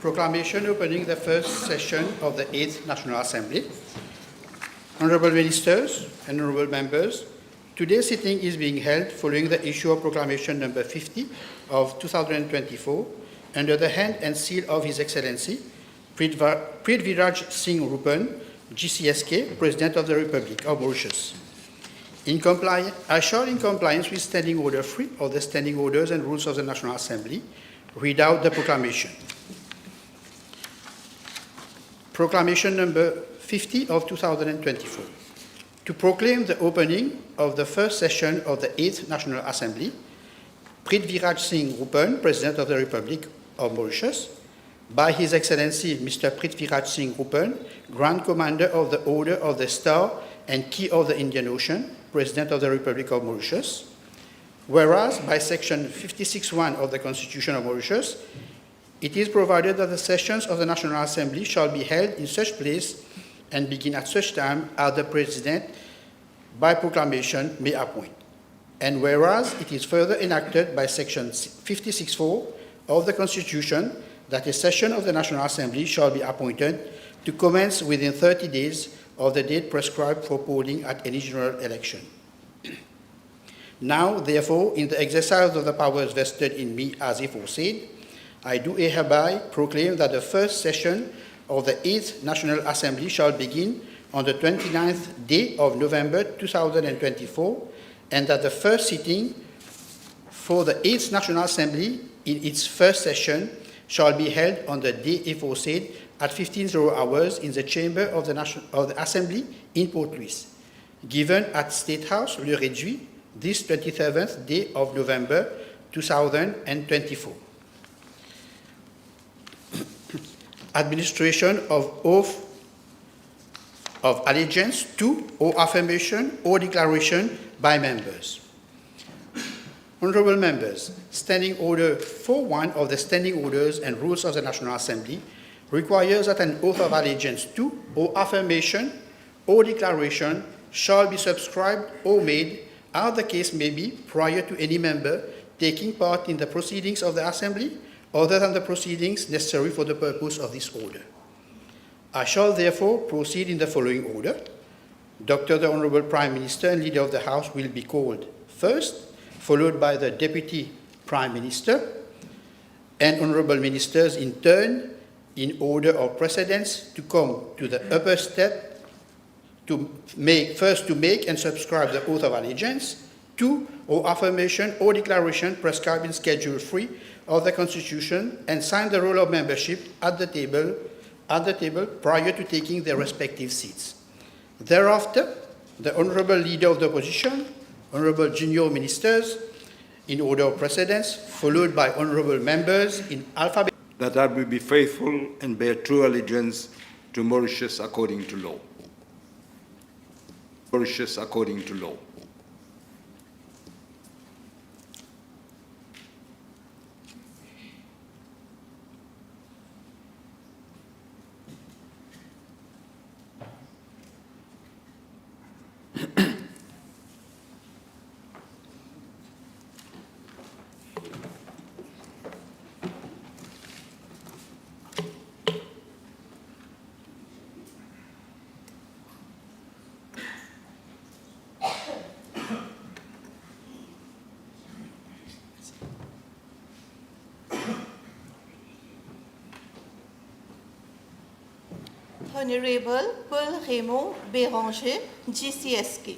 Proclamation opening the first session of the 8th National Assembly. Honorable Ministers and Honorable Members, today's sitting is being held following the issue of Proclamation number 50 of 2024 under the hand and seal of His Excellency Prithviraj Singh Rupan, GCSK, President of the Republic of Mauritius. I shall, in compliance with Standing Order 3 of the Standing Orders and Rules of the National Assembly, read out the proclamation. Proclamation number 50 of 2024. To proclaim the opening of the first session of the 8th National Assembly, Prithviraj Singh Rupan, President of the Republic of Mauritius, by His Excellency Mr. Prithviraj Singh Rupan, Grand Commander of the Order of the Star and Key of the Indian Ocean, President of the Republic of Mauritius. Whereas, by Section 56(1) of the Constitution of Mauritius, it is provided that the sessions of the National Assembly shall be held in such place and begin at such time as the President, by proclamation, may appoint. And whereas it is further enacted by Section 56(4) of the Constitution that a session of the National Assembly shall be appointed to commence within 30 days of the date prescribed for polling at any general election. Now, therefore, in the exercise of the powers vested in me as aforesaid, I do hereby proclaim that the first session of the 8th National Assembly shall begin on the 29th day of November 2024, and that the first sitting for the 8th National Assembly in its first session shall be held on the day aforesaid at 15:00 hours in the chamber of the Assembly in Port Louis, given at State House, Le Réduit, this 27th day of November 2024. Administration of oath of allegiance to or affirmation or declaration by members. Honorable members, Standing Order 4.1 of the Standing Orders and Rules of the National Assembly requires that an oath of allegiance to or affirmation or declaration shall be subscribed or made, as the case may be, prior to any member taking part in the proceedings of the Assembly other than the proceedings necessary for the purpose of this order. I shall therefore proceed in the following order. Dr. the Honorable Prime Minister and Leader of the House will be called first, followed by the Deputy Prime Minister and Honorable Ministers in turn, in order of precedence, to come to the upper step to make and subscribe the oath of allegiance to or affirmation or declaration prescribed in Schedule 3 of the Constitution, and sign the roll of membership at the table prior to taking their respective seats. Thereafter, the Honorable Leader of the Opposition, Honorable Junior Ministers, in order of precedence, followed by Honorable Members in alphabet. That I will be faithful and bear true allegiance to Mauritius according to law. Mauritius according to law. Honorable Paul Raymond Béranger, GCSK.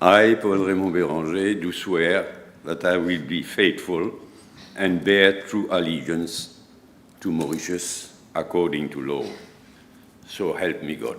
I, Paul Raymond Béranger, do swear that I will be faithful and bear true allegiance to Mauritius according to law. So help me God.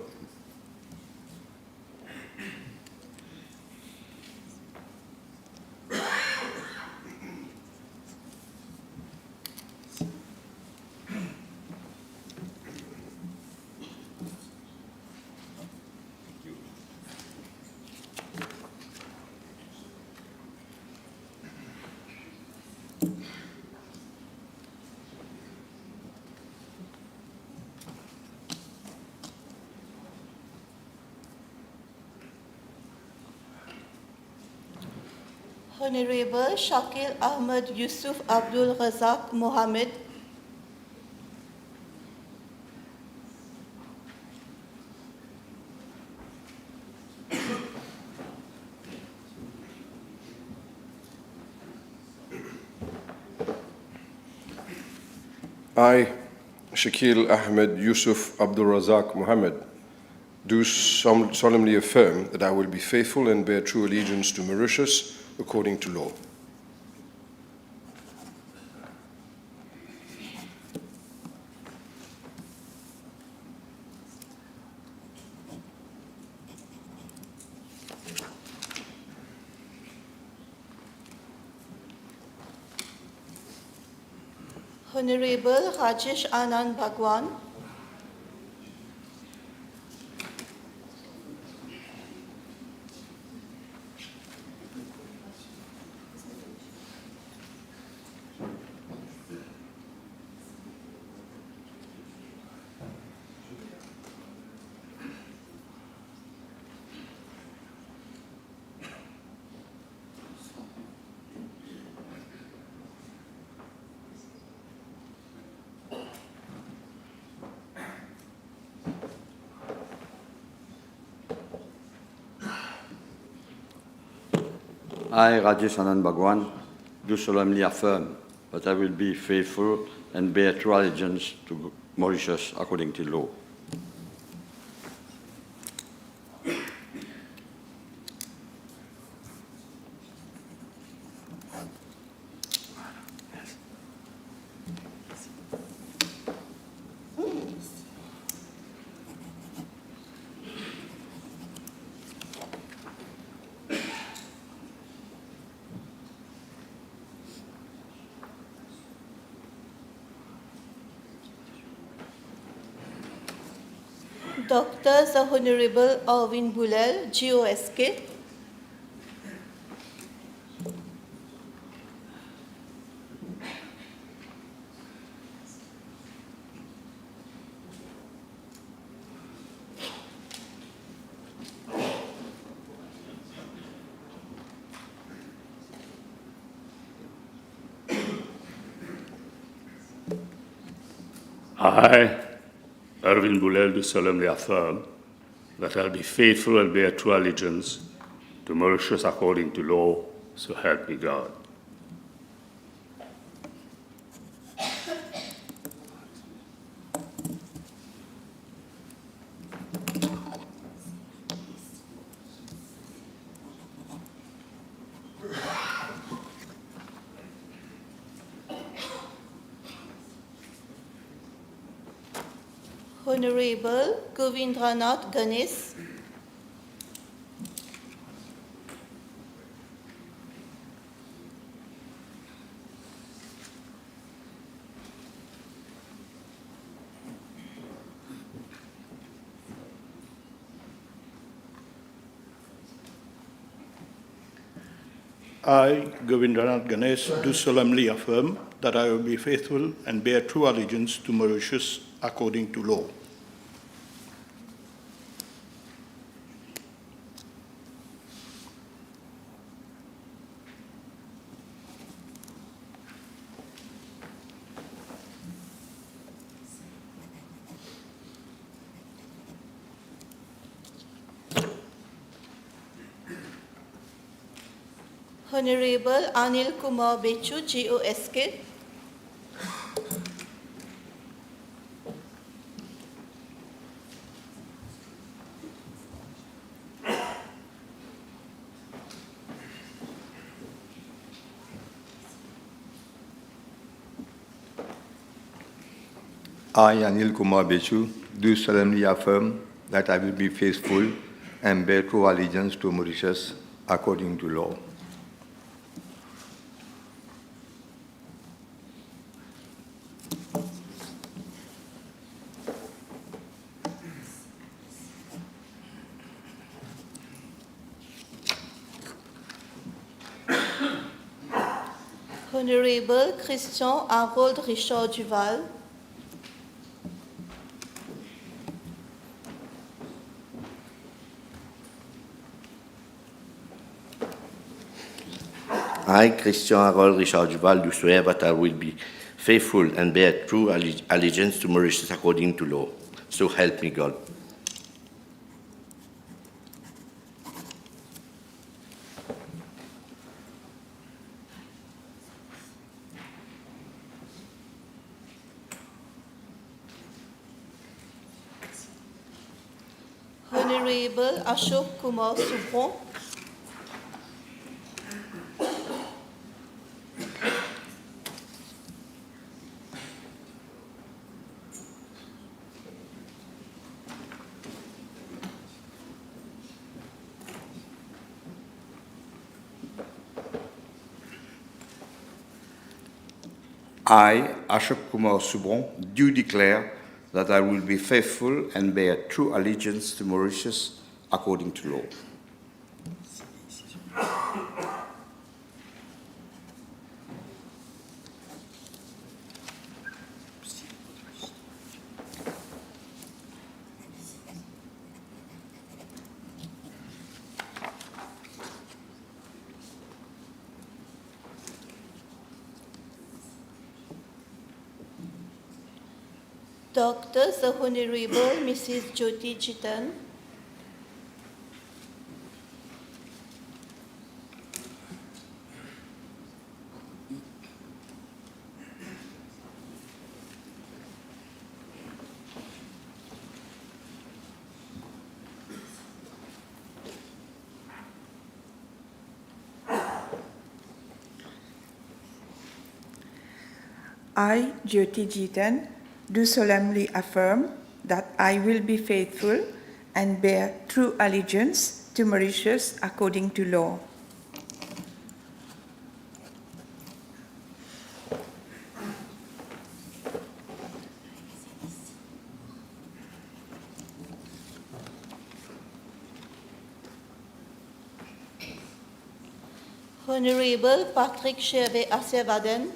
Honorable Shakil Ahmed Yusuf Abdul Razak Mohammed. I, Shakil Ahmed Yusuf Abdul Razak Mohammed, do solemnly affirm that I will be faithful and bear true allegiance to Mauritius according to law. Honorable Rajesh Anand Bhagwan. I, Rajesh Anand Bhagwan, do solemnly affirm that I will be faithful and bear true allegiance to Mauritius according to law. Dr. the Honorable Arvin Bulel, GOSK. I, Arvin Bulel, do solemnly affirm that I will be faithful and bear true allegiance to Mauritius according to law, so help me God. Honorable Govindranath Ganesh. I, Govindranath Ganesh, do solemnly affirm that I will be faithful and bear true allegiance to Mauritius according to law. Honorable Anil Kumar Bechu, GOSK. I, Anil Kumar Bechu, do solemnly affirm that I will be faithful and bear true allegiance to Mauritius according to law. Honorable Christian Harold Richard Duval. I, Christian Harold Richard Duval, do swear that I will be faithful and bear true allegiance to Mauritius according to law. So help me God. Honorable Ashok Kumar Subron, I, Ashok Kumar Subron, do declare that I will be faithful and bear true allegiance to Mauritius according to law. Dr. the Honorable Mrs. Jyoti Jitan, I, Jyoti Jitan, do solemnly affirm that I will be faithful and bear true allegiance to Mauritius according to law. Honorable Patrick Gervais Assevaden,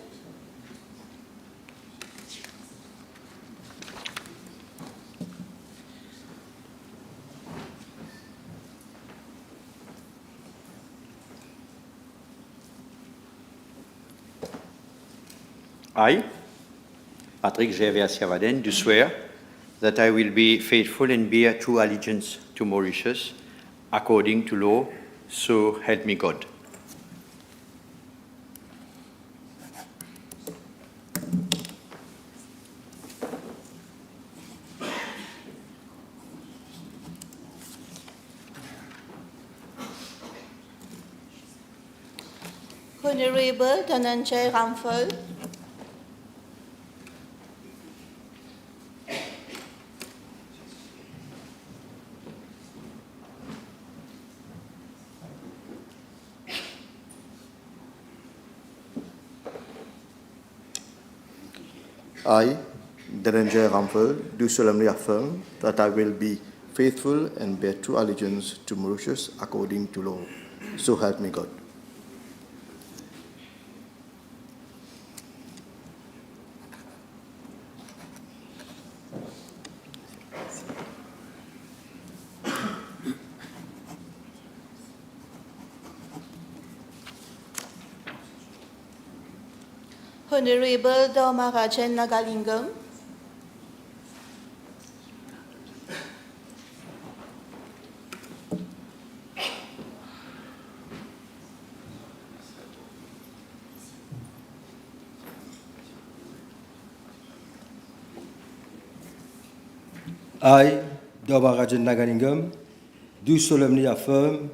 I, Patrick Gervais Assevaden, do swear that I will be faithful and bear true allegiance to Mauritius according to law, so help me God. Honorable Dhananjay Ramphal, I, Dhananjay Ramphal, do solemnly affirm that I will be faithful and bear true allegiance to Mauritius according to law. So help me God. Honorable Dharmarajan Nagalingam, I, Dharmarajan Nagalingam, do solemnly affirm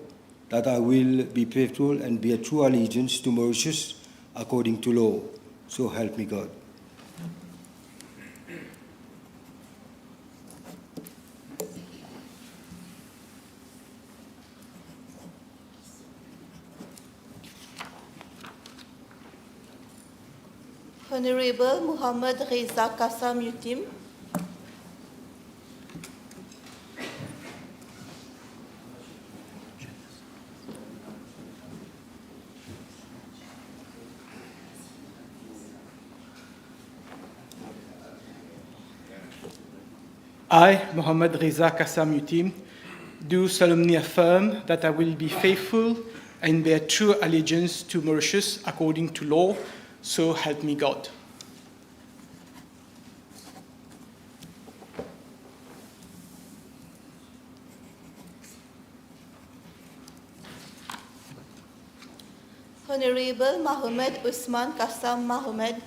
that I will be faithful and bear true allegiance to Mauritius according to law. So help me God. Honorable Muhammad Reza Kassam Yutim, I, Mohammed Reza Kassam Yutim, do solemnly affirm that I will be faithful and bear true allegiance to Mauritius according to law, so help me God. Honorable Mohammed Usman Kasam Mohammed.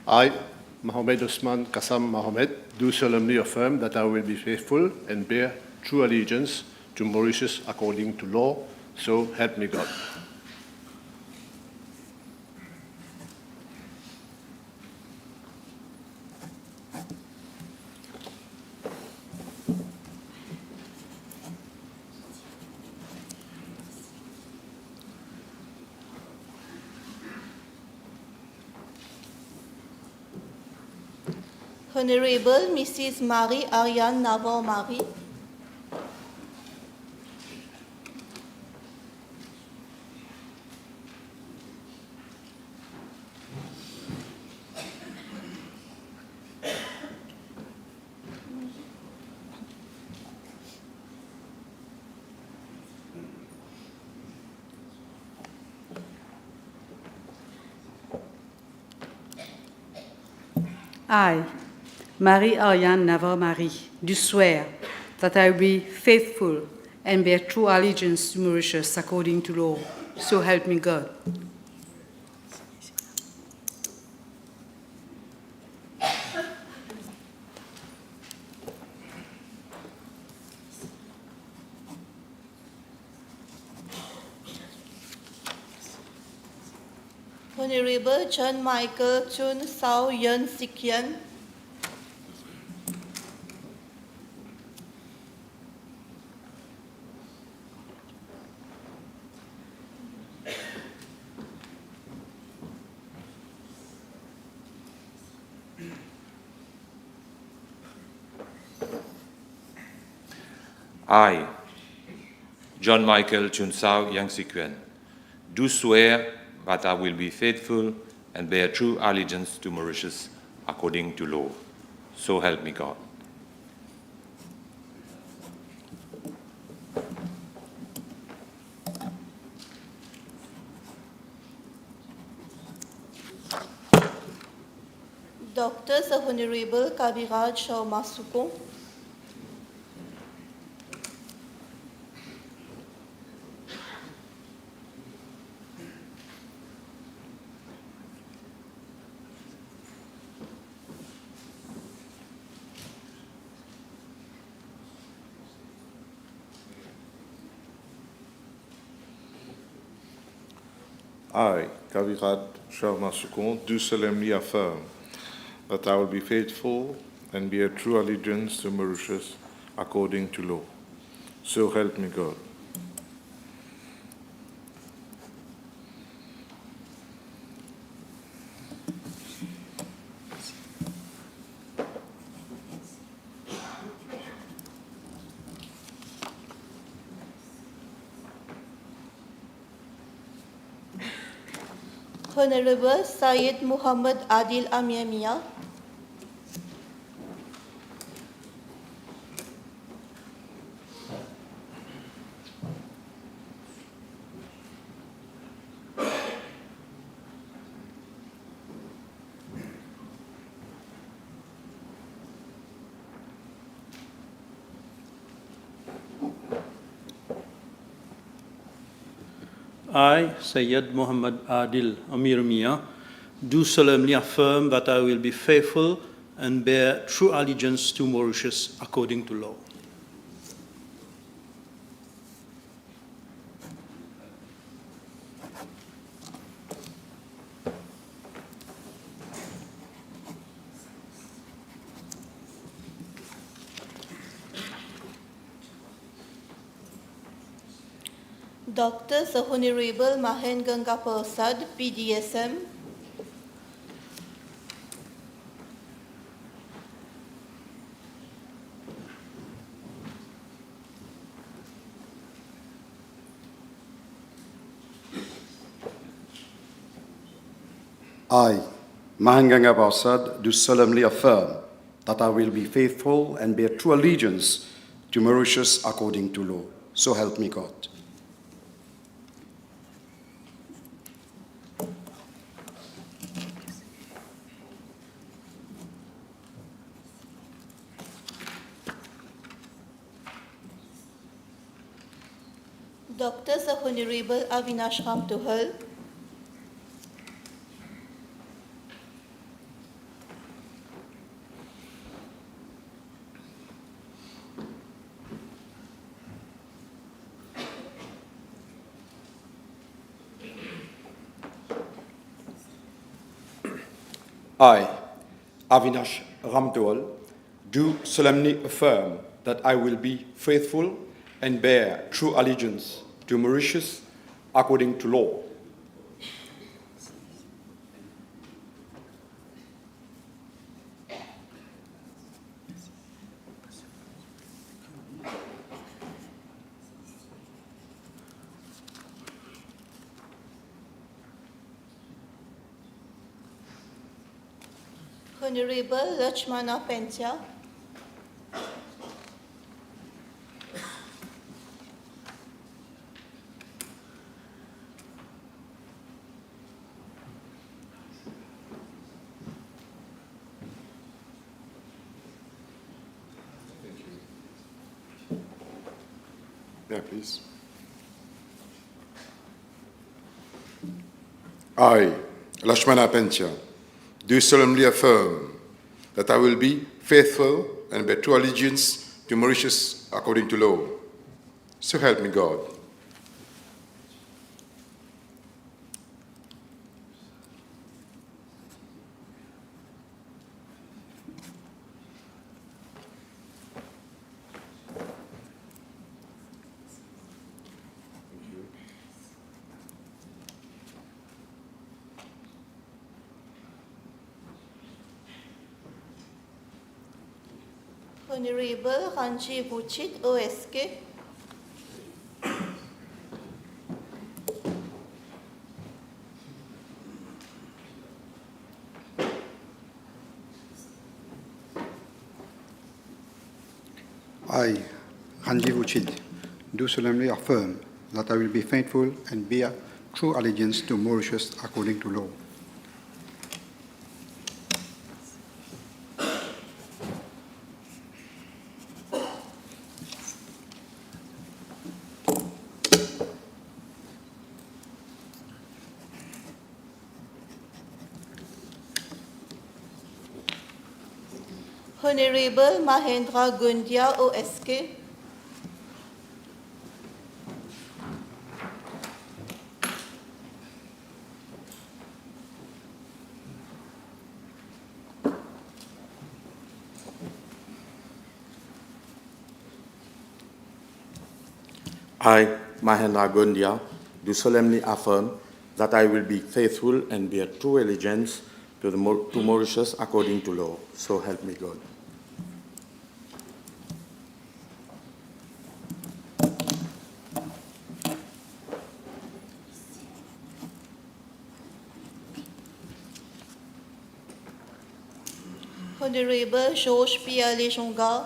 I, Mohammed Usman Kasam Mohammed, do solemnly affirm that I will be faithful and bear true allegiance to Mauritius according to law, so help me God. Honorable Mrs. Marie Ariane Navarre-Marie. I, Marie-Ariane Navarre-Marie, do swear that I will be faithful and bear true allegiance to Mauritius according to law, so help me God. Honorable John Michael Chun Sao Yun Sikian. I, John Michael Chunsao Yang Sikuen, do swear that I will be faithful and bear true allegiance to Mauritius according to law. So help me God. Dr. the Honorable Kaviraj Sharma Sukon. I, Kaviraj Sharma Sukon, do solemnly affirm that I will be faithful and bear true allegiance to Mauritius according to law. So help me God. Honorable Syed Muhammad Adil Amir Mia. I, Sayyid Muhammad Adil Amir Mia, do solemnly affirm that I will be faithful and bear true allegiance to Mauritius according to law. Dr. the Honorable Mahen Ganga Prasad, PDSM. I, Mahanganga Barsad, do solemnly affirm that I will be faithful and bear true allegiance to Mauritius according to law. So help me God. Dr. the Honorable Avinash Ramtuhal, I, Avinash Ramtewal, do solemnly affirm that I will be faithful and bear true allegiance to Mauritius according to law. Honorable Lakshmana Pentia, Yeah, please. I, Lakshmana Pentia, do solemnly affirm that I will be faithful and bear true allegiance to Mauritius according to law. So help me God. Honorable Ranji Vuchit, OSK, I, Ranji Vuchit, do solemnly affirm that I will be faithful and bear true allegiance to Mauritius according to law. Honorable Mahendra Gundia, OSK, I, Mahendra Gondia, do solemnly affirm that I will be faithful and bear true allegiance to Mauritius according to law. So help me God. Honorable Georges Pierre Lejonga,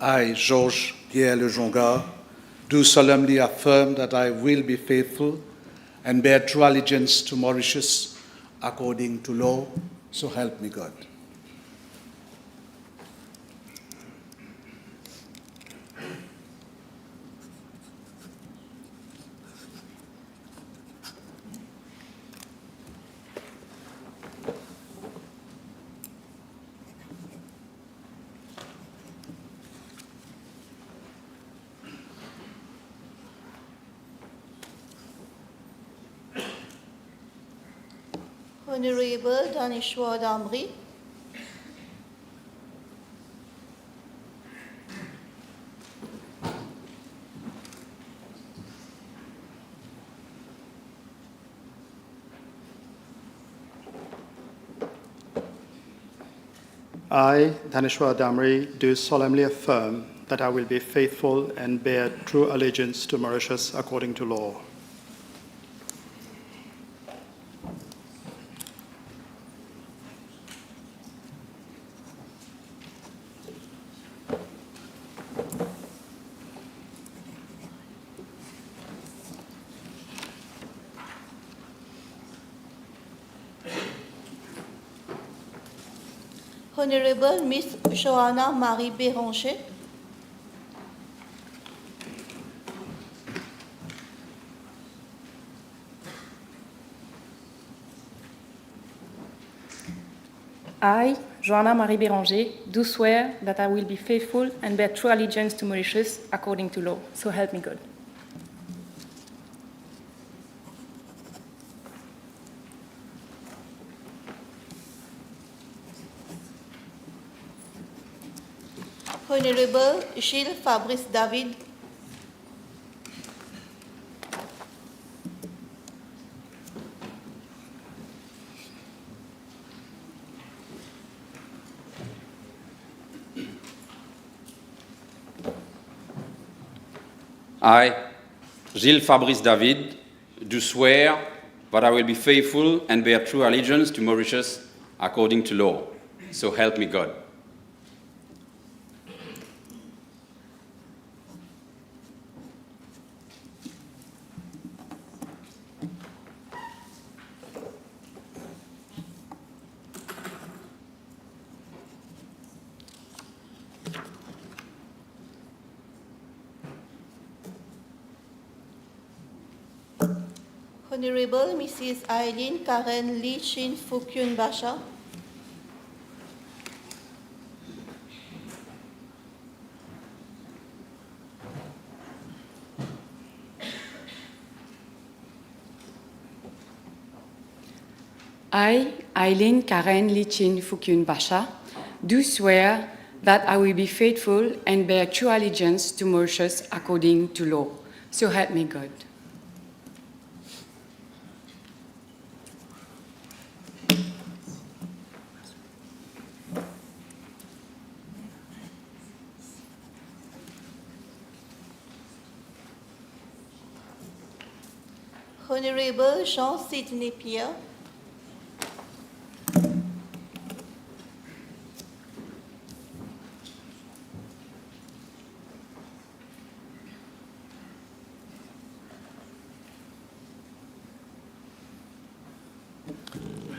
I, Georges Pierre Lejonga, do solemnly affirm that I will be faithful and bear true allegiance to Mauritius according to law. So help me God. Honorable Danishwar Damri, I, Dhaneshwar Damri, do solemnly affirm that I will be faithful and bear true allegiance to Mauritius according to law. Honorable Miss Joanna Marie Béranger. I, Joanna Marie Béranger, do swear that I will be faithful and bear true allegiance to Mauritius according to law. So help me God. Honorable Gilles Fabrice David. I, Gilles Fabrice David, do swear that I will be faithful and bear true allegiance to Mauritius according to law. So help me God. Honorable Mrs. Eileen Karen Lee Chin Fukyun Basha. I, Eileen Karen Lichin Fukyun Basha, do swear that I will be faithful and bear true allegiance to Mauritius according to law. So help me God. Honorable Jean Sidney Pierre.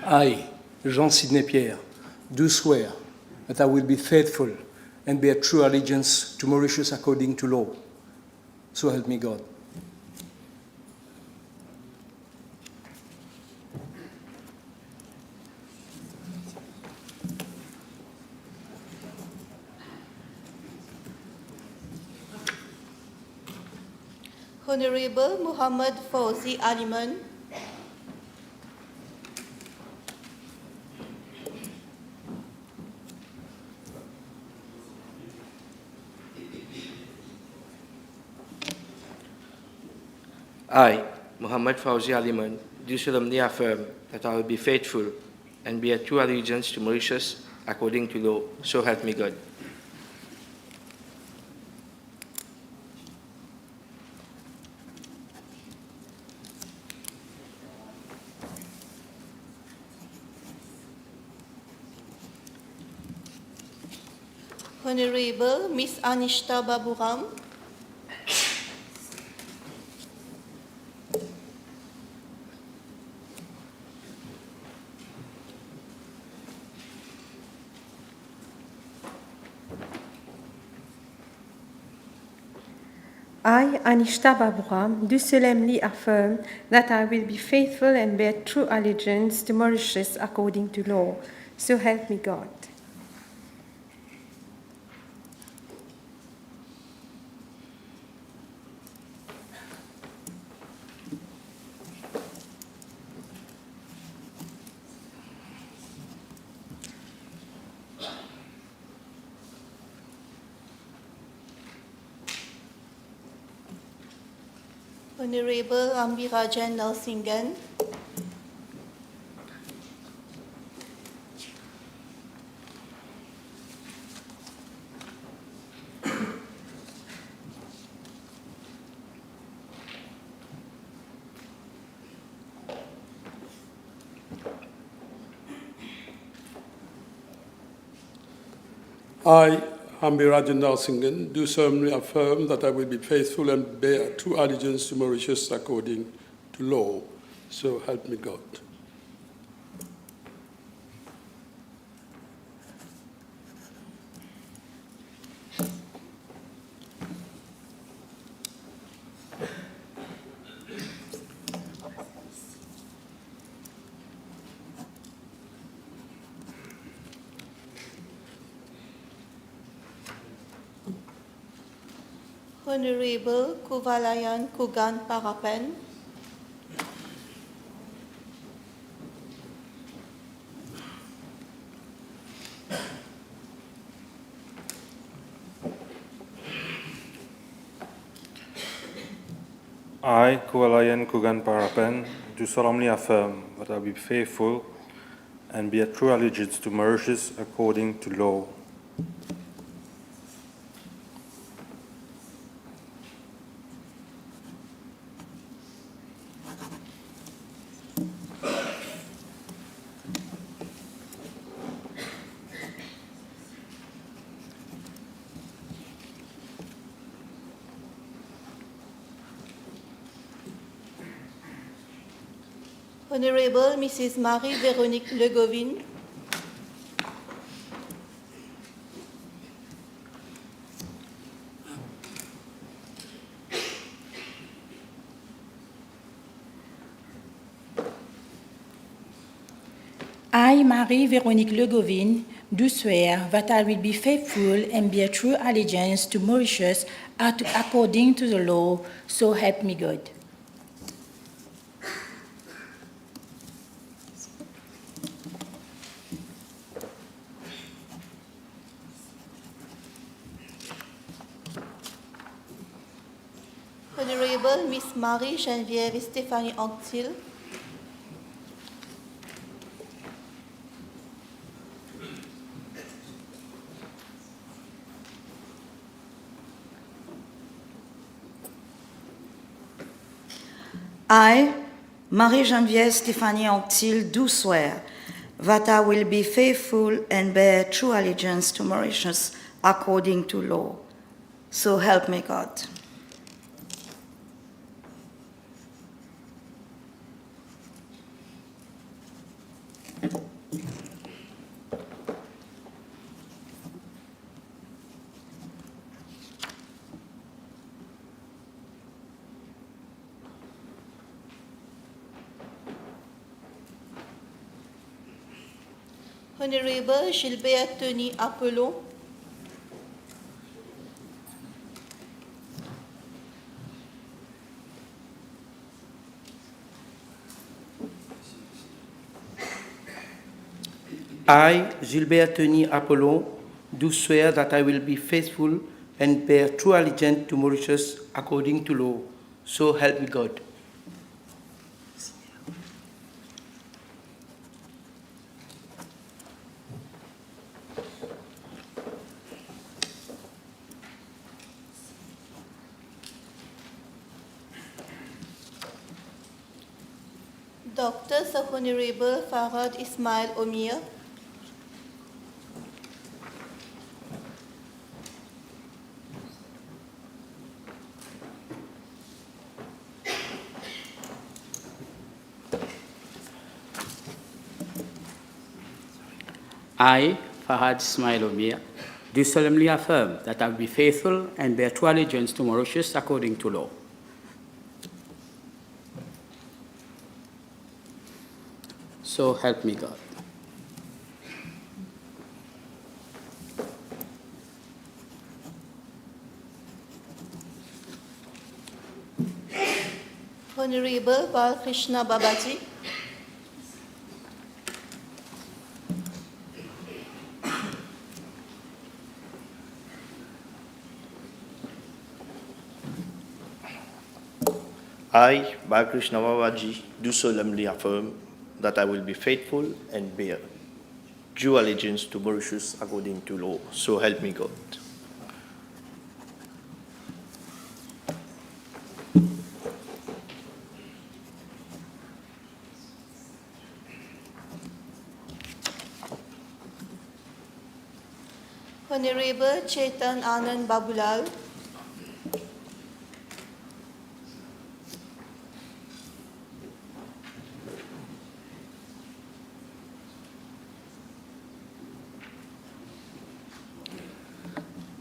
I, Jean-Sidney Pierre, do swear that I will be faithful and bear true allegiance to Mauritius according to law. So help me God. Honorable Muhammad Fauzi Aliman. I, Muhammad Fauzi Aliman, do solemnly affirm that I will be faithful and bear true allegiance to Mauritius according to law. So help me God. Honorable Miss Anishta Baburam. I, Anishta Baburam, do solemnly affirm that I will be faithful and bear true allegiance to Mauritius according to law. So help me God. Honorable Ambirajan Nalsingan. I, Hambi Rajendra Singhan, do solemnly affirm that I will be faithful and bear true allegiance to Mauritius according to law. So help me God. Honorable Kuvalayan Kugan Parapen, I, Kualayan Kugan Parapen, do solemnly affirm that I will be faithful and bear true allegiance to Mauritius according to law. Honorable Mrs. Marie-Véronique Legovin, I, Marie-Véronique Legovin, do swear that I will be faithful and bear true allegiance to Mauritius according to the law, so help me God. Honorable Miss Marie-Geneviève Stéphanie Anctil, I, Marie-Geneviève Stéphanie Anctil, do swear that I will be faithful and bear true allegiance to Mauritius according to law. So help me God. Honorable Gilbert Tony Apollon, I, Gilbert Tony Apollon, do swear that I will be faithful and bear true allegiance to Mauritius according to law. So help me God. Dr. Sir Honorable Farhad Ismail Omir, I, Farhad Ismail Omir, do solemnly affirm that I will be faithful and bear true allegiance to Mauritius according to law. So help me God. Honorable Balkrishna Babaji, I, Balkrishna Babaji, do solemnly affirm that I will be faithful and bear true allegiance to Mauritius according to law. So help me God. Honorable Chetan Anand Babulal.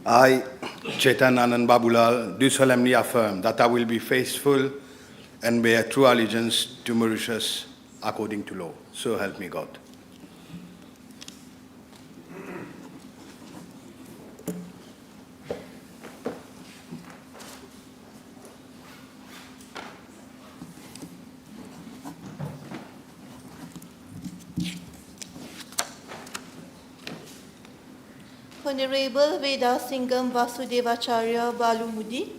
I, Chetan Anand Babulal, do solemnly affirm that I will be faithful and bear true allegiance to Mauritius according to law. So help me God. Honorable Veda Singham Vasudevacharya Balumudi.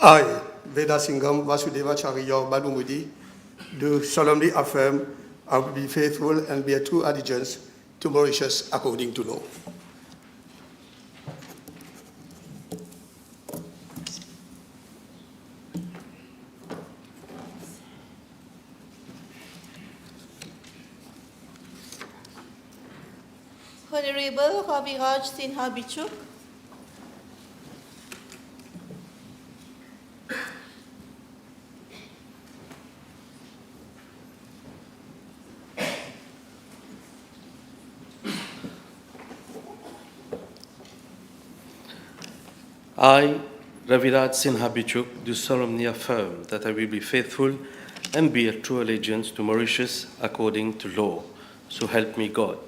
I, Veda Singham Vasudevacharya Balumudi, do solemnly affirm I will be faithful and bear true allegiance to Mauritius according to law. Honorable Raviraj Sinha Bichuk. I, Raviraj Sinha Bichuk, do solemnly affirm that I will be faithful and bear true allegiance to Mauritius according to law. So help me God.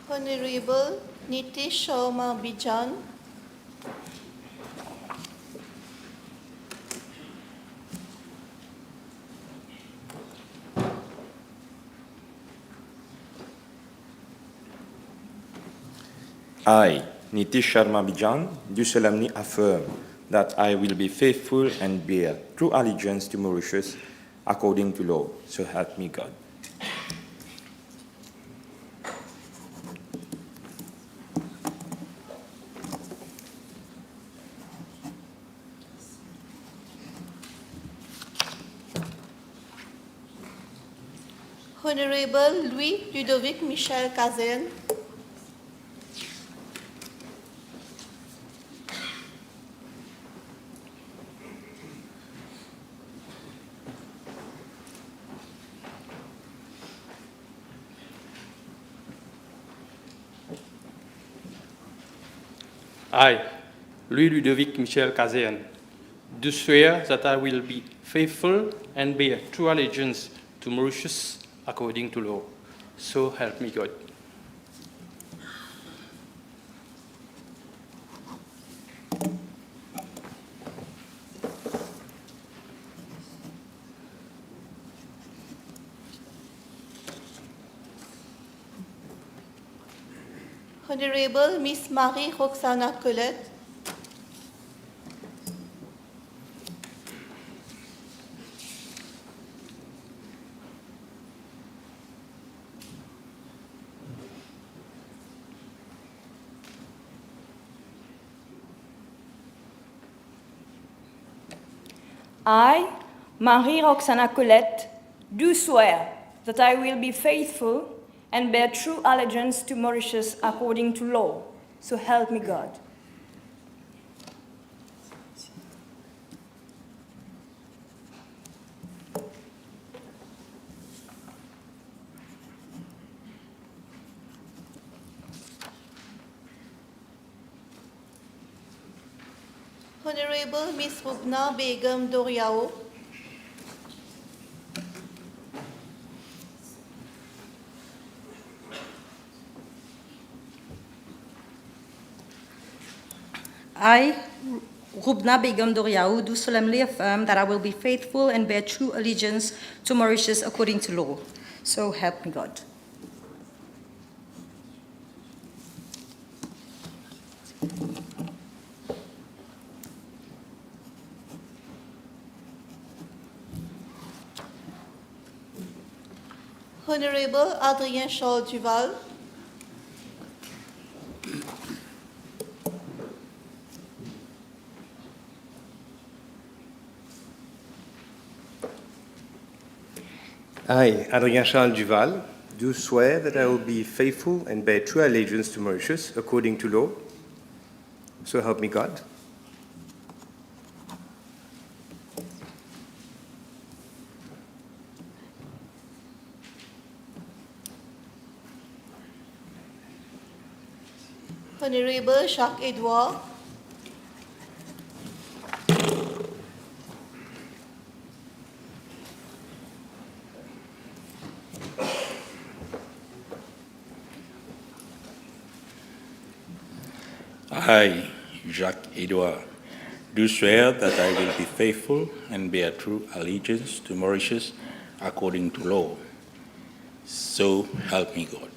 Honorable Nitish Sharma Bijan. I, Nitish Sharma Bijan, do solemnly affirm that I will be faithful and bear true allegiance to Mauritius according to law. So help me God. Honorable Louis Ludovic Michel Cazen. I, Louis Ludovic Michel Cazen, do swear that I will be faithful and bear true allegiance to Mauritius according to law. So help me God. Honorable Miss Marie Roxana Colette. I, Marie Roxana Colette, do swear that I will be faithful and bear true allegiance to Mauritius according to law. So help me God. Honorable Miss Rubna Begum Doriao. I, Rubna Begum Doriao, do solemnly affirm that I will be faithful and bear true allegiance to Mauritius according to law. So help me God. Honorable Adrien Charles Duval, I, Adrien Charles Duval, do swear that I will be faithful and bear true allegiance to Mauritius according to law. So help me God. Honorable Jacques Edouard, I, Jacques Edouard, do swear that I will be faithful and bear true allegiance to Mauritius according to law. So help me God.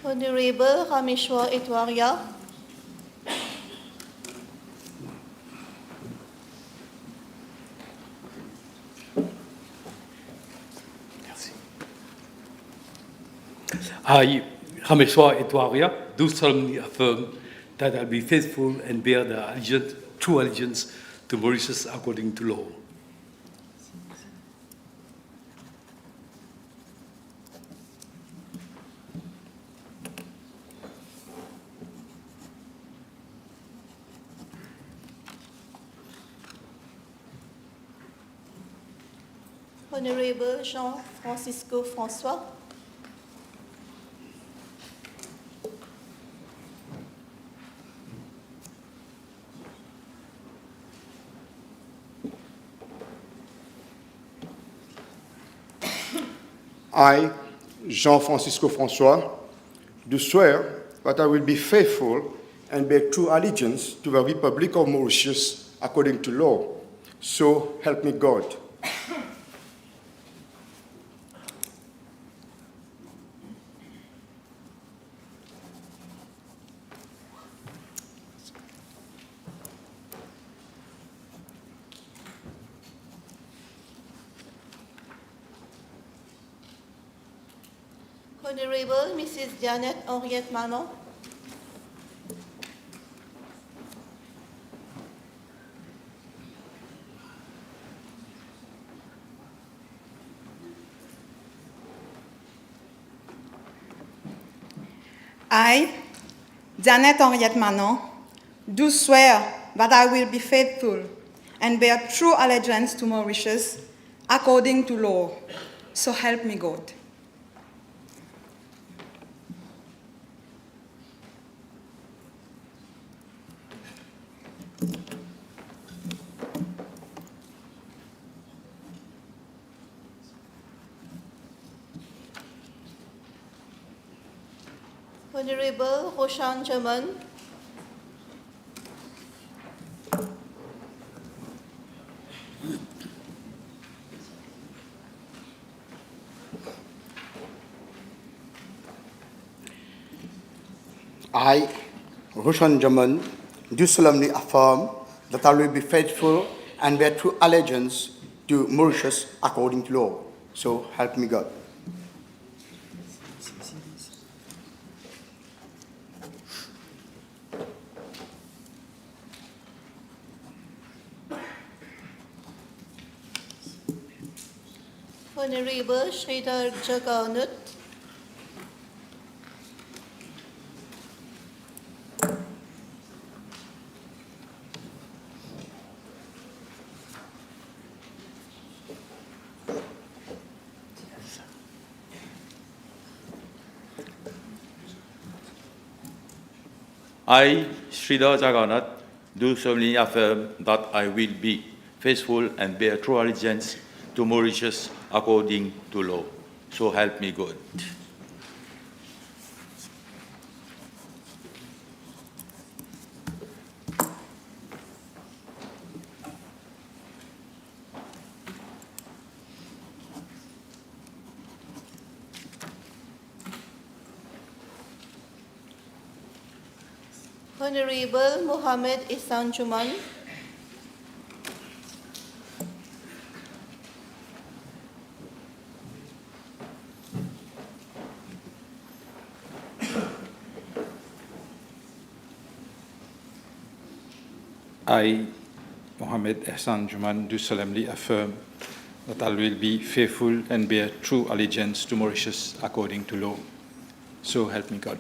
Honorable Rameshwar Etwaria, I, Rameshwar Etwaria, do solemnly affirm that I will be faithful and bear the true allegiance to Mauritius according to law. Honorable Jean-Francisco François, I, Jean-Francisco François, do swear that I will be faithful and bear true allegiance to the Republic of Mauritius according to law. So help me God. Honorable Mrs. Janet Henriette Manon, I, Janet Henriette Manon, do swear that I will be faithful and bear true allegiance to Mauritius according to law. So help me God. Honorable Roshan Jaman, I, Roshan Jaman, do solemnly affirm that I will be faithful and bear true allegiance to Mauritius according to law. So help me God. Honorable Sridhar Jagannath, I, Sridhar Jagannath, do solemnly affirm that I will be faithful and bear true allegiance to Mauritius according to law. So help me God. Honorable Mohammed Ihsan Juman. I, Mohammed Ihsan Juman, do solemnly affirm that I will be faithful and bear true allegiance to Mauritius according to law. So help me God.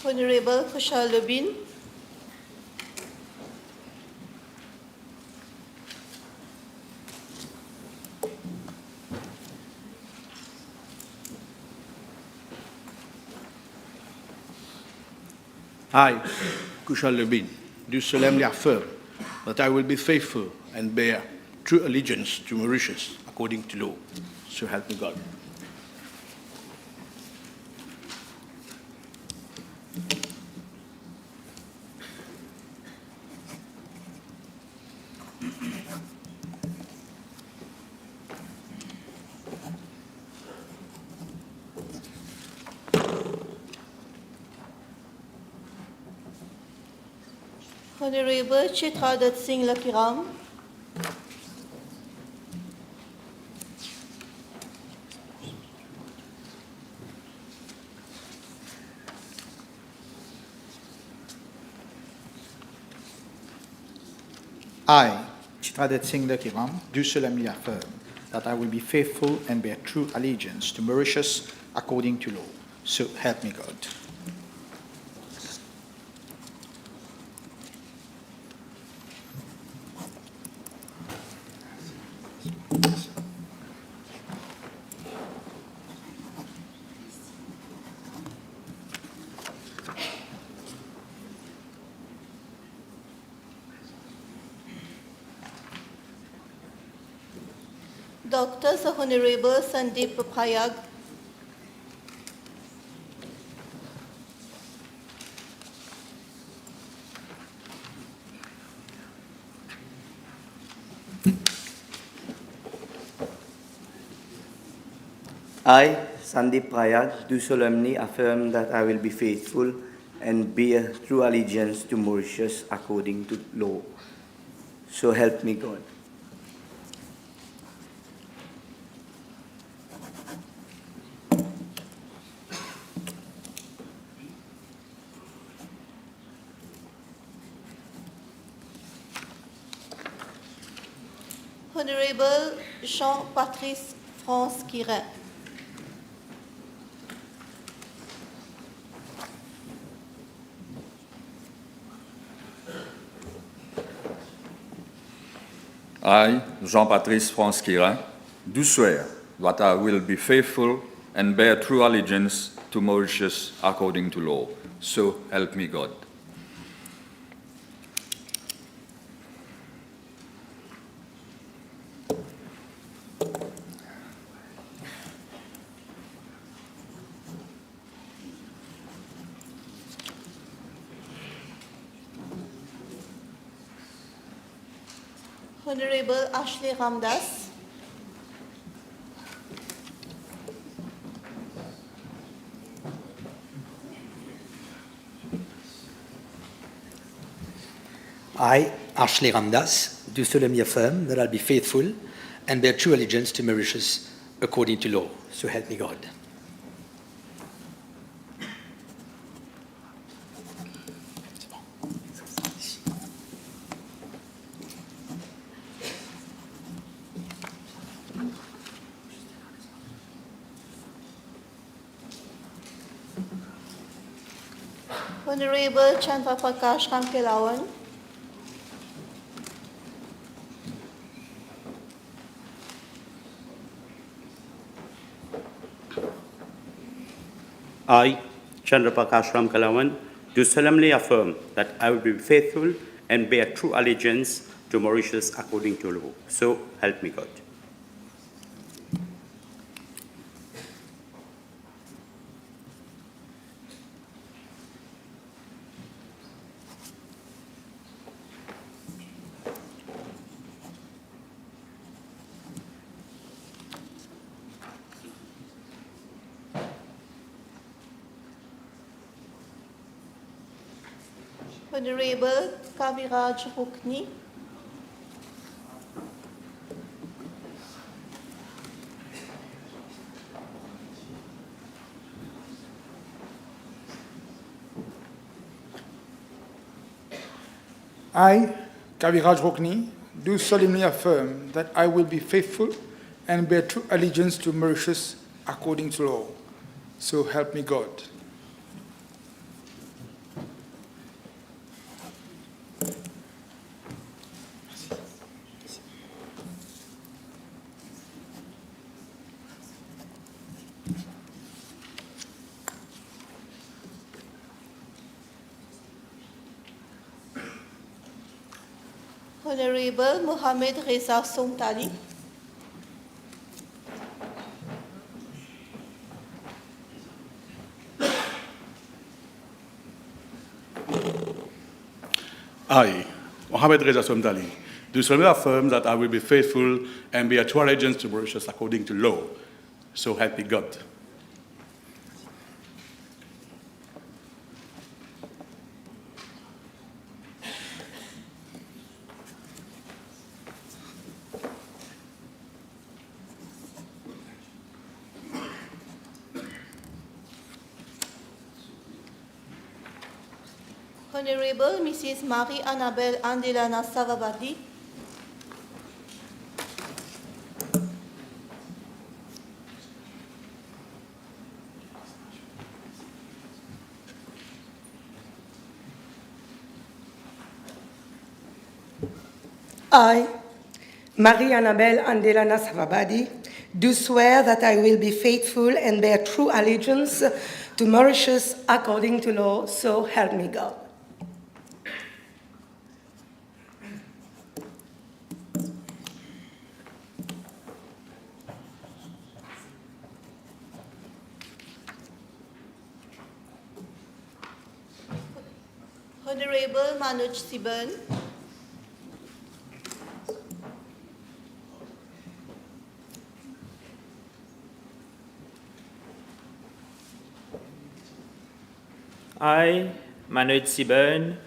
Honorable Kushal Lubin. I, Kushal Lubin, do solemnly affirm that I will be faithful and bear true allegiance to Mauritius according to law. So help me God. Honorable Chitradat Singh Lakiram. I, Chitradat Singh Lakiram, do solemnly affirm that I will be faithful and bear true allegiance to Mauritius according to law. So help me God. Dr. the Honorable Sandeep Prayag. I, Sandeep Prayag, do solemnly affirm that I will be faithful and bear true allegiance to Mauritius according to law. So help me God. Honorable Jean-Patrice France Quirin. I, Jean-Patrice France Quirin, do swear that I will be faithful and bear true allegiance to Mauritius according to law. So help me God. Honorable Ashley Ramdas. I, Ashley Ramdas, do solemnly affirm that I'll be faithful and bear true allegiance to Mauritius according to law. So help me God. Honorable Chandra Prakash Ramkelawan. I, Chandraprakash Ramkalawan, do solemnly affirm that I will be faithful and bear true allegiance to Mauritius according to law. So help me God. Honorable Kaviraj Rukni. I, Kaviraj Rokni, do solemnly affirm that I will be faithful and bear true allegiance to Mauritius according to law. So help me God. Honorable Mohamed Reza Somtali. I, Mohamed Reza Somtali, do solemnly affirm that I will be faithful and bear true allegiance to Mauritius according to law. So help me God. Honorable Mrs. Marie-Annabelle Andelana Savabadi. I, Marie-Annabelle Andelana Savabadi, do swear that I will be faithful and bear true allegiance to Mauritius according to law, so help me God. Honorable Manoj Siban. I, Manoj Siban,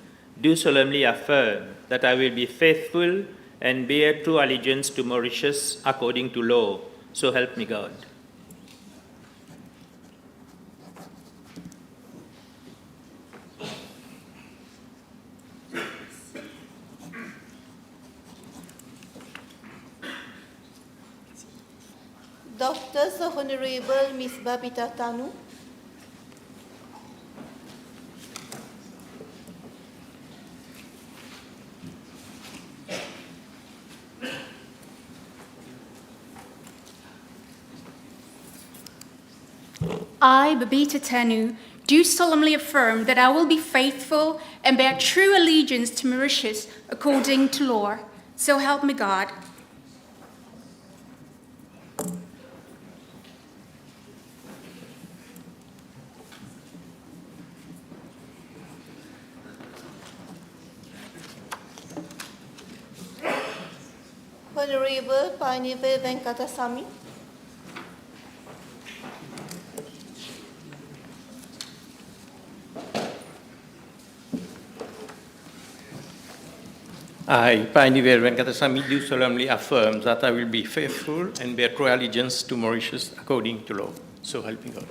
do solemnly affirm that I will be faithful and bear true allegiance to Mauritius according to law. So help me God. Doctors, the Honorable Miss Babita Tanu. I, Babita Tanu, do solemnly affirm that I will be faithful and bear true allegiance to Mauritius according to law. So help me God. Honorable Painivel Venkatasamy. I, Painivel Venkatasamy, do solemnly affirm that I will be faithful and bear true allegiance to Mauritius according to law. So help me God.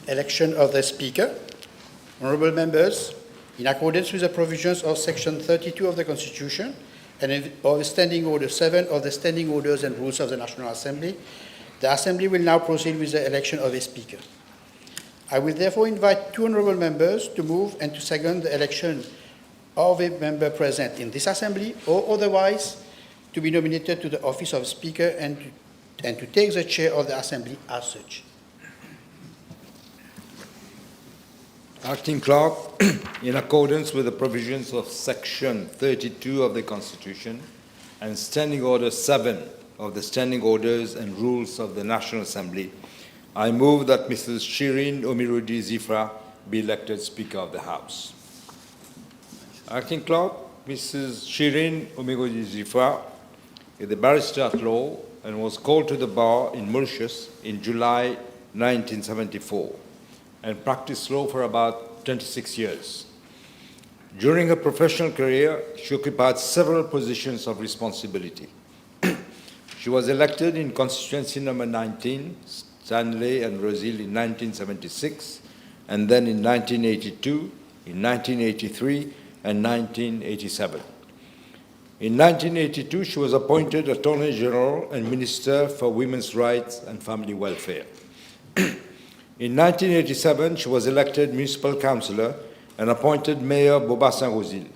Election of the Speaker. Honourable members, in accordance with the provisions of Section 32 of the Constitution and of Standing Order 7 of the Standing Orders and Rules of the National Assembly, the Assembly will now proceed with the election of a Speaker. I will therefore invite two honourable members to move and to second the election of a member present in this Assembly or otherwise to be nominated to the office of Speaker and to take the chair of the Assembly as such. Acting Clerk, in accordance with the provisions of Section 32 of the Constitution and Standing Order 7 of the Standing Orders and Rules of the National Assembly, I move that Mrs. Shirin Omirudi Zifra be elected Speaker of the House. Acting Clerk, Mrs. Shirin Omirudi Zifra is a barrister at law and was called to the bar in Mauritius in July 1974 and practiced law for about 26 years. During her professional career, she occupied several positions of responsibility. She was elected in constituency number 19, Stanley and Rosehill in 1976, and then in 1982, in 1983, and 1987. In 1982, she was appointed Attorney General and Minister for Women's Rights and Family Welfare. In 1987, she was elected Municipal Councillor and appointed Mayor Boba-Saint-Rosil.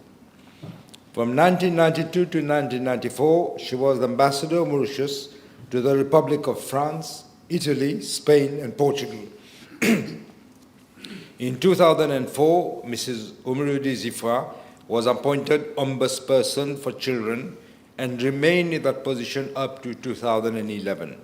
From 1992 to 1994, she was Ambassador of Mauritius to the Republic of France, Italy, Spain, and Portugal. In 2004, Mrs. Omirudi Zifra was appointed Ombudsperson for Children and remained in that position up to 2011.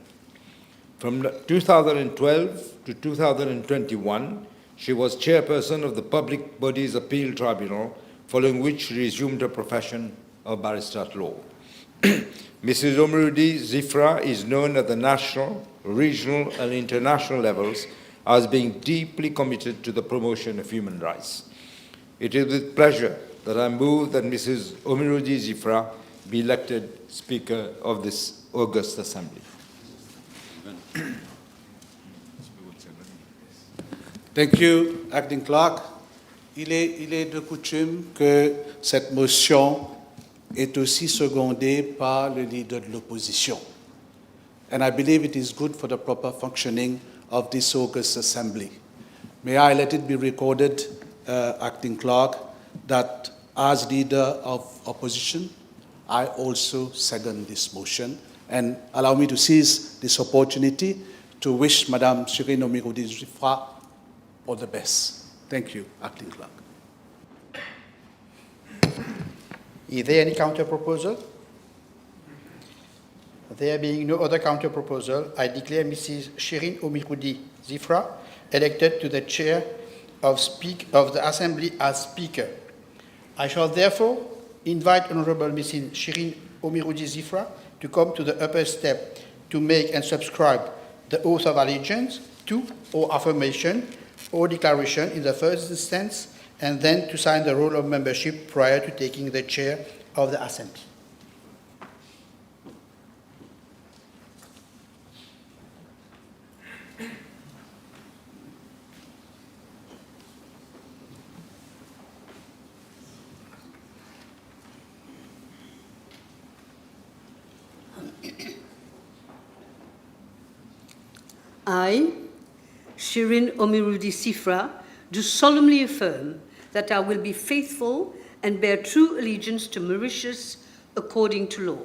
From 2012 to 2021, she was Chairperson of the Public Bodies Appeal Tribunal, following which she resumed her profession of barrister at law. Mrs. Omirudi Zifra is known at the national, regional, and international levels as being deeply committed to the promotion of human rights. It is with pleasure that I move that Mrs. Omirudi Zifra be elected Speaker of this august Assembly. Thank you, Acting Clerk. Il est de coutume que cette motion est aussi secondée par le leader de l'opposition. And I believe it is good for the proper functioning of this august Assembly. May I let it be recorded, Acting Clerk, that as leader of opposition, I also second this motion. And allow me to seize this opportunity to wish Madame Shirin Omirudi Zifra all the best. Thank you, Acting Clerk. Is there any counter proposal? There being no other counter proposal, I declare Mrs. Shirin Omirudi Zifra elected to the chair of the Assembly as Speaker. I shall therefore invite Honorable Mrs. Shirin Omirudi Zifra to come to the upper step to make and subscribe the oath of allegiance to or affirmation or declaration in the first instance, and then to sign the roll of membership prior to taking the chair of the Assembly. I, Shirin Omirudi Zifra, do solemnly affirm that I will be faithful and bear true allegiance to Mauritius according to law.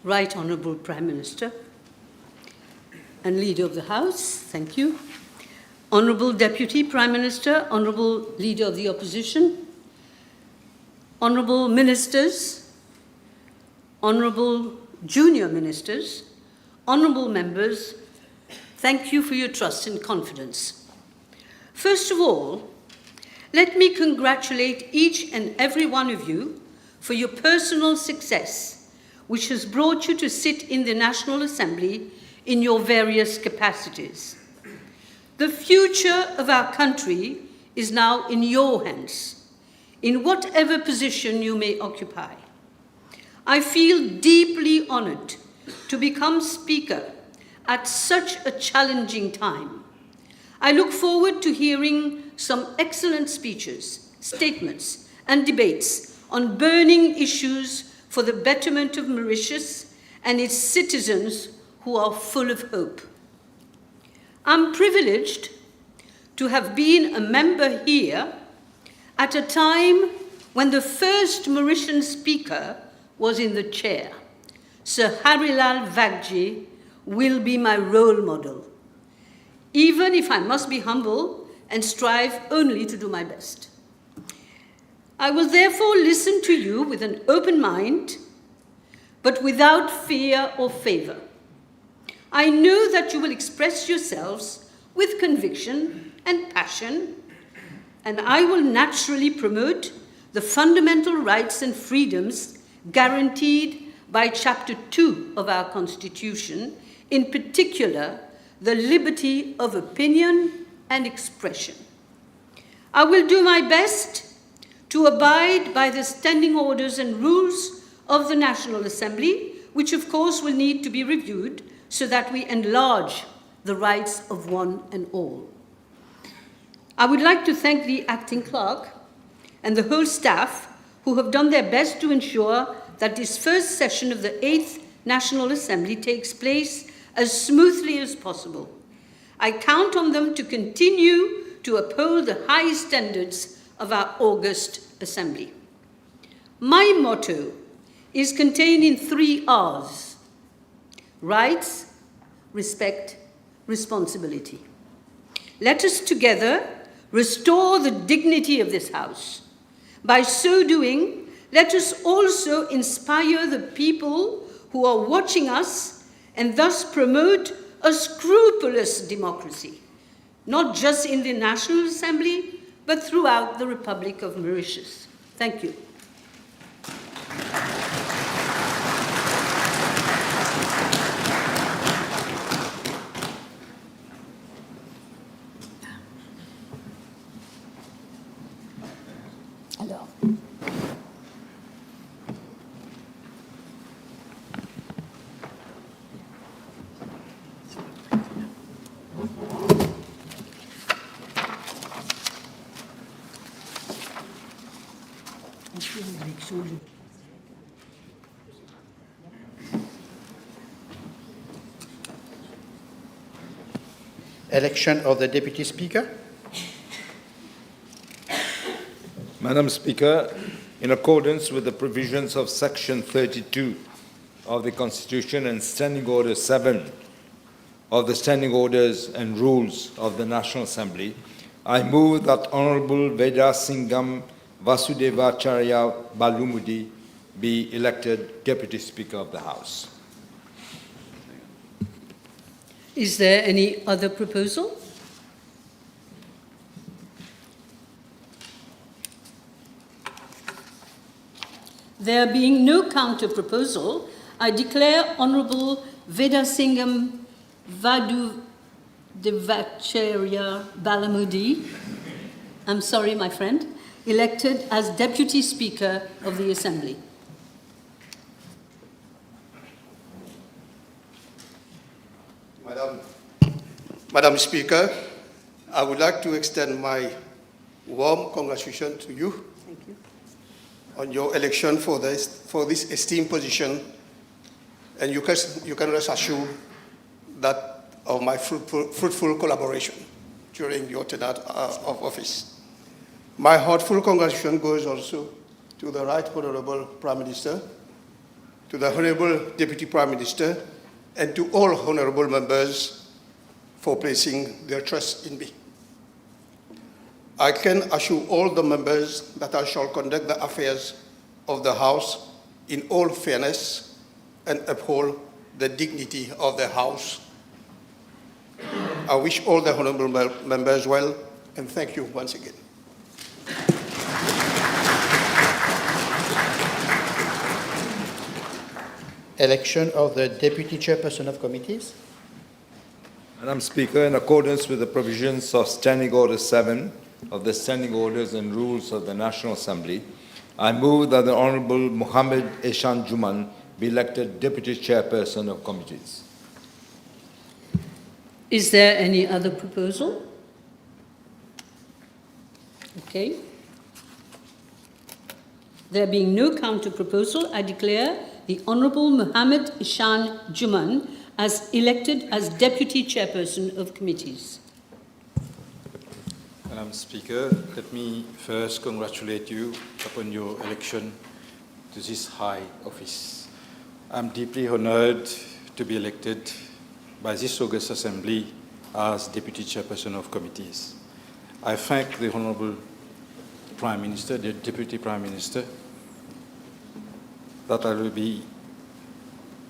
Right Honourable Prime Minister and Leader of the House, thank you. Honourable Deputy Prime Minister, Honourable Leader of the Opposition, Honourable Ministers, Honourable Junior Ministers, Honourable Members, thank you for your trust and confidence. First of all, let me congratulate each and every one of you for your personal success, which has brought you to sit in the National Assembly in your various capacities. The future of our country is now in your hands, in whatever position you may occupy. I feel deeply honored to become Speaker at such a challenging time. I look forward to hearing some excellent speeches, statements, and debates on burning issues for the betterment of Mauritius and its citizens who are full of hope. I'm privileged to have been a member here at a time when the first Mauritian speaker was in the chair. Sir Harilal Vagji will be my role model, even if I must be humble and strive only to do my best. I will therefore listen to you with an open mind, but without fear or favor. I know that you will express yourselves with conviction and passion, and I will naturally promote the fundamental rights and freedoms guaranteed by Chapter 2 of our Constitution, in particular, the liberty of opinion and expression. I will do my best to abide by the standing orders and rules of the National Assembly, which of course will need to be reviewed so that we enlarge the rights of one and all. I would like to thank the acting clerk and the whole staff who have done their best to ensure that this first session of the 8th National Assembly takes place as smoothly as possible. I count on them to continue to uphold the high standards of our August Assembly. My motto is contained in 3 R's: rights, respect, responsibility. Let us together restore the dignity of this House. By so doing, let us also inspire the people who are watching us and thus promote a scrupulous democracy, not just in the National Assembly, but throughout the Republic of Mauritius. Thank you. Alors. Election of the Deputy Speaker. Madam Speaker, in accordance with the provisions of Section 32 of the Constitution and Standing Order 7 of the Standing Orders and Rules of the National Assembly, I move that Honorable Veda Singham Vasudevacharya Balumudi be elected Deputy Speaker of the House. Is there any other proposal? There being no counter proposal, I declare Honorable Veda Singham Vasudevacharya Balamudi, I'm sorry, my friend, elected as Deputy Speaker of the Assembly. Madam Speaker, I would like to extend my warm congratulations to you. Thank you. On your election for this esteemed position, and you can rest assured that of my fruitful collaboration during your tenure of office. My heartful congratulations goes also to the Right Honourable Prime Minister, to the Honourable Deputy Prime Minister, and to all honourable members for placing their trust in me. I can assure all the members that I shall conduct the affairs of the House in all fairness and uphold the dignity of the House. I wish all the honourable members well, and thank you once again. Election of the Deputy Chairperson of Committees. Madam Speaker, in accordance with the provisions of Standing Order 7 of the Standing Orders and Rules of the National Assembly, I move that the Honourable Mohammed Ehsan Juman be elected Deputy Chairperson of Committees. Is there any other proposal? Okay. There being no counter-proposal, I declare the Honourable Mohammed Ihsan Juman as elected as Deputy Chairperson of Committees. Madam Speaker, let me first congratulate you upon your election to this high office. I'm deeply honored to be elected by this August Assembly as Deputy Chairperson of Committees. I thank the Honourable Prime Minister, the Deputy Prime Minister, that I will be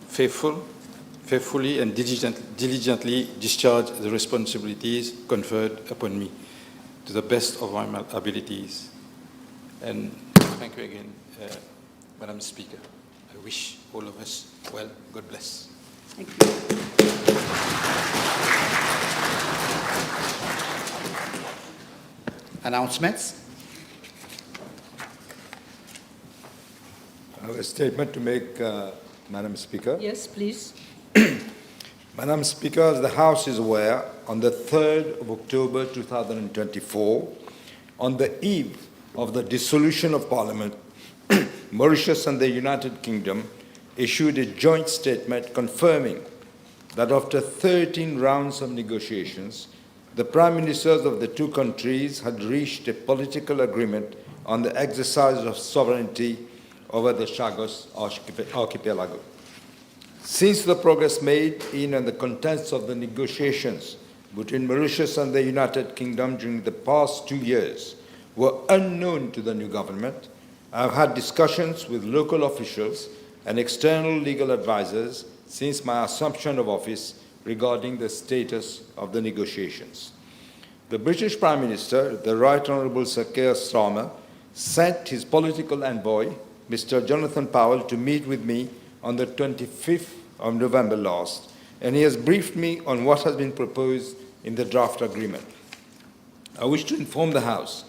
faithfully and diligently discharge the responsibilities conferred upon me to the best of my abilities. And thank you again, Madam Speaker. I wish all of us well. God bless. Thank you. Announcements. I have a statement to make, Madam Speaker. Yes, please. Madam Speaker, as the House is aware, on the 3rd of October 2024, on the eve of the dissolution of Parliament, Mauritius and the United Kingdom issued a joint statement confirming that after 13 rounds of negotiations, the Prime Ministers of the two countries had reached a political agreement on the exercise of sovereignty over the Chagos archipelago. Since the progress made in and the contents of the negotiations between Mauritius and the United Kingdom during the past 2 years were unknown to the new government, I have had discussions with local officials and external legal advisors since my assumption of office regarding the status of the negotiations. The British Prime Minister, the Right Honourable Sir Keir Starmer, sent his political envoy, Mr. Jonathan Powell, to meet with me on the 25th of November last, and he has briefed me on what has been proposed in the draft agreement. I wish to inform the House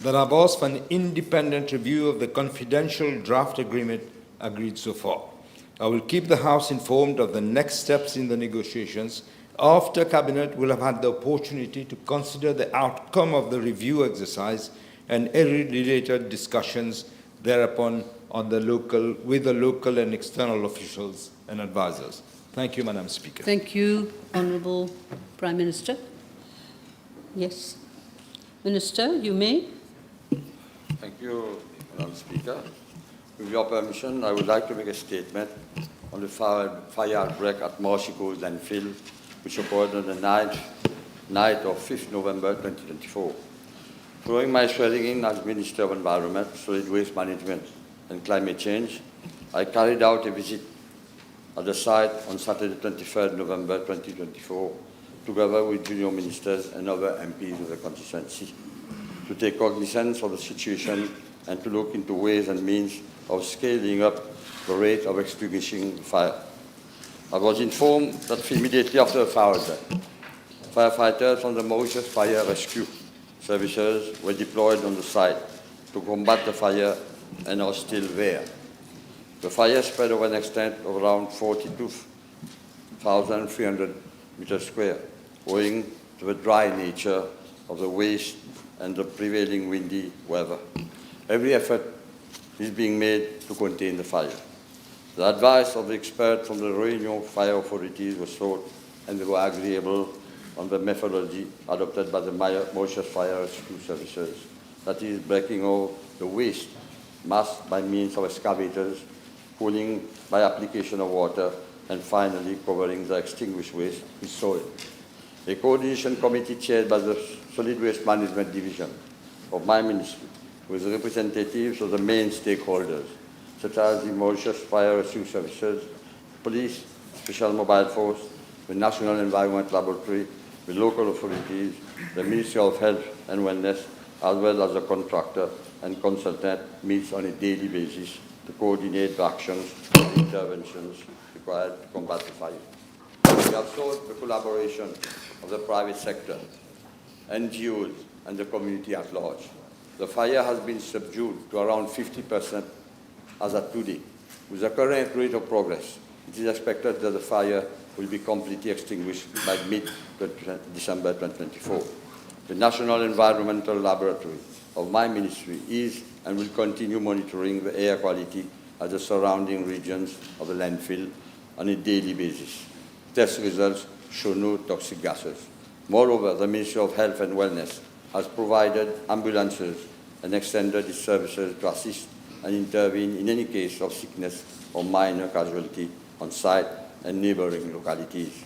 that I've asked for an independent review of the confidential draft agreement agreed so far. I will keep the House informed of the next steps in the negotiations after Cabinet will have had the opportunity to consider the outcome of the review exercise and any related discussions thereupon with the local and external officials and advisors. Thank you, Madam Speaker. Thank you, Honourable Prime Minister. Yes. Minister, you may. Thank you, Madam Speaker. With your permission, I would like to make a statement on the fire outbreak at Marshy Coast landfill, which occurred on the night of 5th November 2024. Following my swearing in as Minister of Environment, Solid Waste Management and Climate Change, I carried out a visit at the site on Saturday, 23rd November 2024, together with junior ministers and other MPs of the constituency, to take cognizance of the situation and to look into ways and means of scaling up the rate of extinguishing the fire. I was informed that immediately after the fire outbreak, firefighters from the Mauritius Fire Rescue Services were deployed on the site to combat the fire and are still there. The fire spread over an extent of around 42,300 meters square, owing to the dry nature of the waste and the prevailing windy weather. Every effort is being made to contain the fire. The advice of the experts from the Réunion fire authorities was sought, and they were agreeable on the methodology adopted by the Mauritius Fire Rescue Services, that is, breaking off the waste mass by means of excavators, cooling by application of water, and finally covering the extinguished waste with soil. A coordination committee chaired by the Solid Waste Management Division of my ministry, with representatives of the main stakeholders, such as the Mauritius Fire Rescue Services, Police, Special Mobile Force, the National Environment Laboratory, the local authorities, the Ministry of Health and Wellness, as well as the contractor and consultant, meets on a daily basis to coordinate the actions and interventions required to combat the fire. We have sought the collaboration of the private sector, NGOs, and the community at large. The fire has been subdued to around 50% as of today. With the current rate of progress, it is expected that the fire will be completely extinguished by mid-December 2024. The National Environmental Laboratory of my ministry is and will continue monitoring the air quality at the surrounding regions of the landfill on a daily basis. Test results show no toxic gases. Moreover, the Ministry of Health and Wellness has provided ambulances and extended its services to assist and intervene in any case of sickness or minor casualty on site and neighboring localities.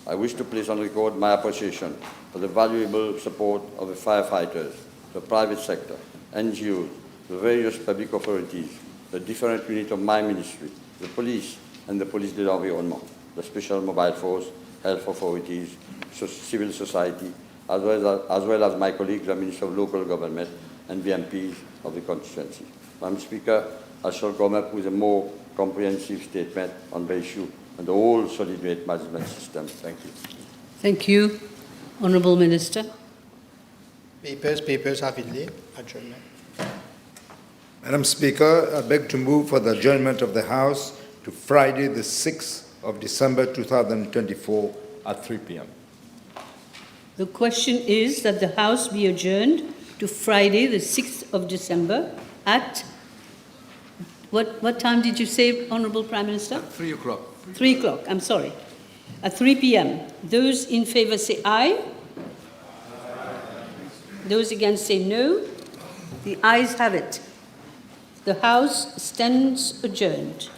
I wish to place on record my appreciation for the valuable support of the firefighters, the private sector, NGOs, the various public authorities, the different units of my ministry, the police and the police de l'environnement, the special mobile force, health authorities, civil society, as well as my colleagues, the Minister of Local Government and the MPs of the constituency. Madam Speaker, I shall come up with a more comprehensive statement on the issue and the whole solid waste management system. Thank you. Thank you. Honourable Minister. Papers avidly. Adjournment. Madam Speaker, I beg to move for the adjournment of the House to Friday, the 6th of December 2024 at 3 p.m. The question is that the House be adjourned to Friday, the 6th of December at, what time did you say, Honourable Prime Minister? 3 o'clock. 3 o'clock, I'm sorry. At 3 p.m. Those in favour say aye. Those against say no. The ayes have it. The House stands adjourned.